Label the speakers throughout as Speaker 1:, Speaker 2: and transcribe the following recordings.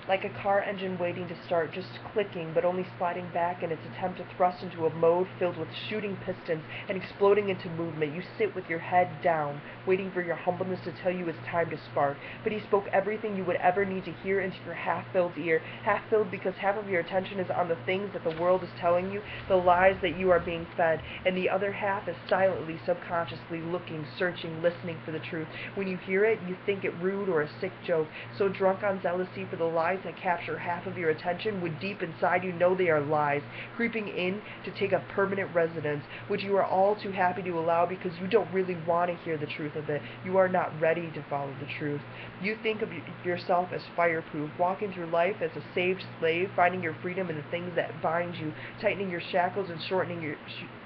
Speaker 1: like a car engine waiting to start, just clicking but only sliding back in its attempt to thrust into a mode filled with shooting pistons and exploding into movement. You sit with your head down, waiting for your humbleness to tell you it's time to spark. But he spoke everything you would ever need to hear into your half-filled ear, half-filled because half of your attention is on the things that the world is telling you, the lies that you are being fed, and the other half is silently, subconsciously looking, searching, listening for the truth. When you hear it, you think it rude or a sick joke, so drunk on jealousy for the lies that capture half of your attention, when deep inside you know they are lies, creeping in to take up permanent residence, which you are all too happy to allow because you don't really want to hear the truth of it. You are not ready to follow the truth. You think of yourself as fireproof, walking through life as a saved slave, finding your freedom in the things that bind you, tightening your shackles and shortening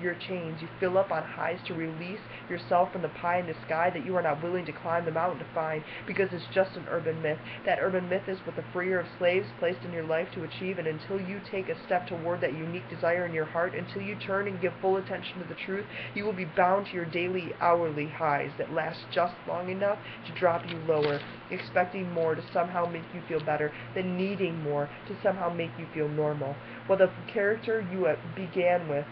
Speaker 1: your chains. You fill up on highs to release yourself from the pie in the sky that you are not willing to climb the mountain to find, because it's just an urban myth. That urban myth is what the freer of slaves placed in your life to achieve, and until you take a step toward that unique desire in your heart, until you turn and give full attention to the truth, you will be bound to your daily, hourly highs that last just long enough to drop you lower, expecting more to somehow make you feel better, then needing more to somehow make you feel normal. While the character you began with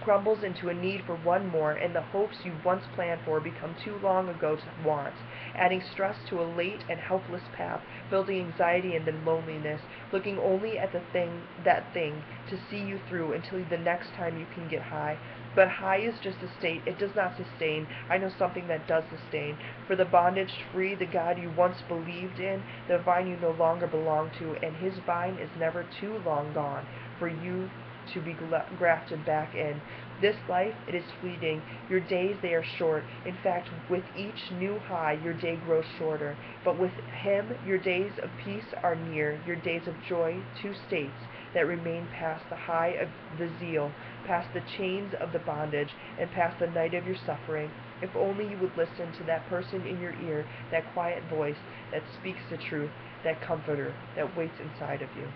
Speaker 1: crumbles into a need for one more, and the hopes you once planned for become too long ago to want, adding stress to a late and helpless path, building anxiety and then loneliness, looking only at that thing to see you through until the next time you can get high. But high is just a state, it does not sustain. I know something that does sustain. For the bondage free, the God you once believed in, the vine you no longer belong to, and his vine is never too long gone for you to be grafted back in. This life, it is fleeting. Your days, they are short. In fact, with each new high, your day grows shorter. But with him, your days of peace are near, your days of joy, two states that remain past the high of the zeal, past the chains of the bondage, and past the night of your suffering. If only you would listen to that person in your ear, that quiet voice that speaks the truth, that comforter that waits inside of you.